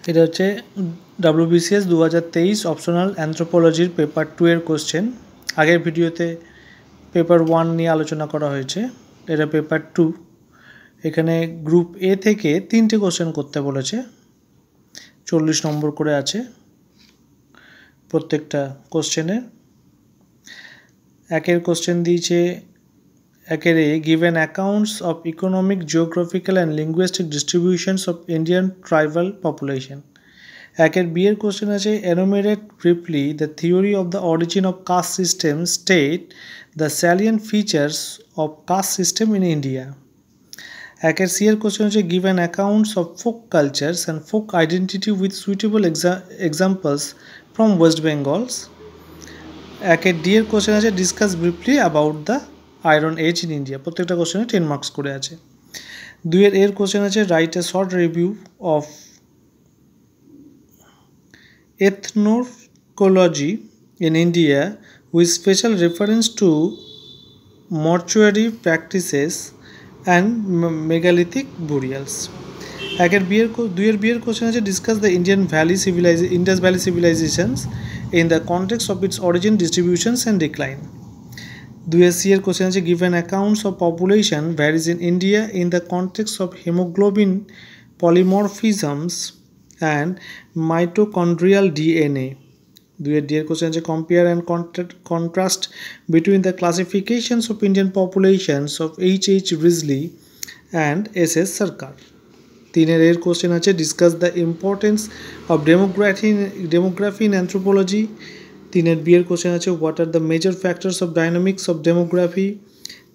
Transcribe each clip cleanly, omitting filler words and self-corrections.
এটা হচ্ছে WBCS 2023 optional অ্যানথ্রোপোলজির paper 2 এর কোশ্চেন। আগের ভিডিওতে পেপার 1 নিয়ে আলোচনা করা হয়েছে, এটা পেপার 2। এখানে গ্রুপ এ থেকে 3টে কোশ্চেন করতে বলেছে, 40 নম্বর করে আছে প্রত্যেকটা কোশ্চেনে। একের কোশ্চেন দিয়েছে, একের A given accounts of economic, geographical and linguistic distributions of Indian tribal population. একের বি এর কোশ্চেন আছে, enumerate briefly the theory of the origin of caste system, state the salient features of caste system in India. একের C এর question হচ্ছে, give an accounts of folk cultures and folk identity with suitable examples from West Bengals. একের D এর question আছে, discuss briefly about the iron age in India. প্রত্যেকটা কোশ্চেনে 10 marks করে আছে। দুইয়ের এর কোশ্চেন আছে, write a short review of ethnology in India with special reference to mortuary practices and megalithic burials. দুইয়ের বিয়ের কোশ্চেন আছে, discuss the Indus valley civilizations in the context of its origin, distributions and decline. দুইয়ের C এর question আছে, give an accounts of population varies in India in the context of hemoglobin polymorphisms and mitochondrial DNA. দুইয়ের D এর question আছে, compare and contrast between the classifications of Indian populations of H.H. Risley and S.S. Sarkar. তিনের এর question আছে, discuss the importance of demography in anthropology. তিনের B এর question আছে, what are the major factors of dynamics of demography.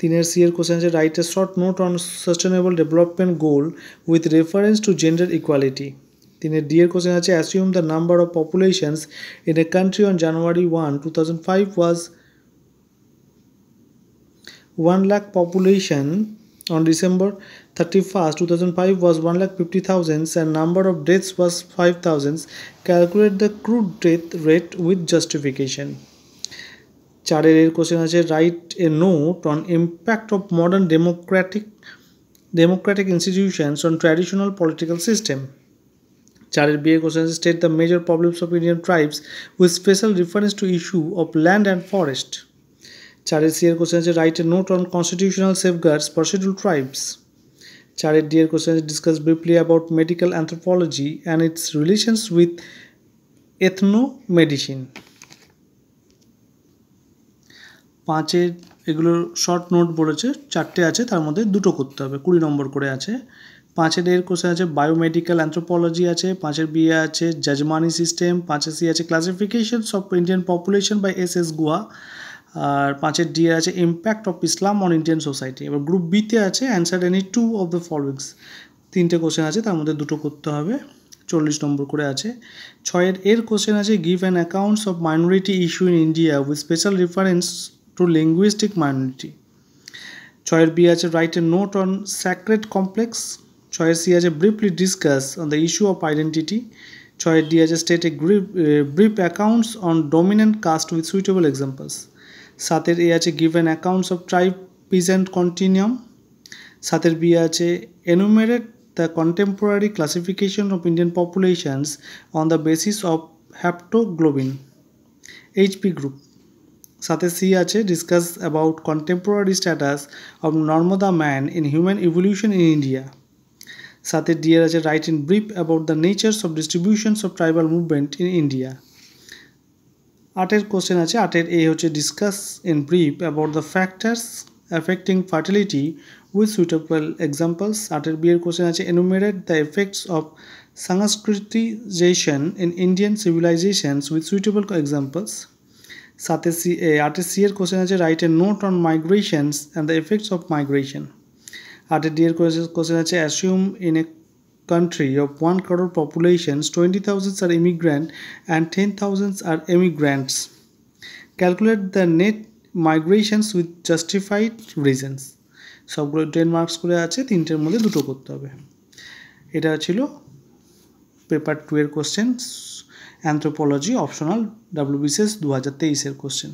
তিনের C এর question আছে, write a short note on sustainable development goal with reference to gender equality. তিনের D এর question আছে, assume the number of populations in a country on January 1, 2005 was 1 lakh population, on December 31st, 2005 was 1,50,000 and number of deaths was 5,000. Calculate the crude death rate with justification. চারের এর question আছে, write a note on impact of modern democratic institutions on traditional political system. চারের B এর question আছে, state the major problems of Indian tribes with special reference to issue of land and forest. চারের C এর question আছে, write a note on constitutional safeguards for scheduled tribes. চারের D এর question আছে, discuss briefly about medical anthropology and its relations with ethnomedicine. পাঁচের এগুলোর short note বলেছে, 4টে আছে, তার মধ্যে 2টো করতে হবে, 20 নম্বর করে আছে। পাঁচের এর কোশ্চেন আছে, বায়োমেডিক্যাল অ্যান্থ্রোপোলজি আছে। পাঁচের বি আছে, জাজমানি সিস্টেম। পাঁচের সি আছে, classifications of Indian population by S.S. Guha. আর পাঁচের ডি আছে, impact of Islam on Indian society. এবার গ্রুপ বিতে আছে, answer any 2 of the followings. 3টে কোশ্চেন আছে, তার মধ্যে 2টো করতে হবে, 40 নম্বর করে আছে। ছয়ের এর কোশ্চেন আছে, give an accounts of minority issue in India with special reference to linguistic minority. ছয়ের বি আছে, write a note on sacred complex. ছয়ের সি আছে, briefly discuss on the issue of identity. ছয়ের ডি আছে, state a brief accounts on dominant caste with suitable examples. সাতের A আছে, give an accounts of tribe peasant continuum. সাতের B আছে, enumerate the contemporary classification of Indian populations on the basis of haptoglobin HP group. সাথে C আছে, discuss about contemporary status of Narmada man in human evolution in India. সাথে D আছে, write in brief about the natures of distributions of tribal movement in India. আটের question আছে, আটের A হচ্ছে, discuss in brief about the factors affecting fertility with suitable examples. আটের B এর question আছে, enumerate the effects of Sanskritization in Indian civilizations with suitable examples. আটের C এর question আছে, write a note on migrations and the effects of migration. আটের D এর question আছে, assume in a country of 1 crore populations, 20,000 are immigrant and 10,000 are emigrants. Calculate the net migrations with justified reasons. সবগুলো 10 marks করে আছে, 3টের মধ্যে 2টো করতে হবে। এটা ছিল পেপার 2 এর কোশ্চেন, অ্যানথ্রোপোলজি অপশনাল WBCS 2023 এর কোশ্চেন।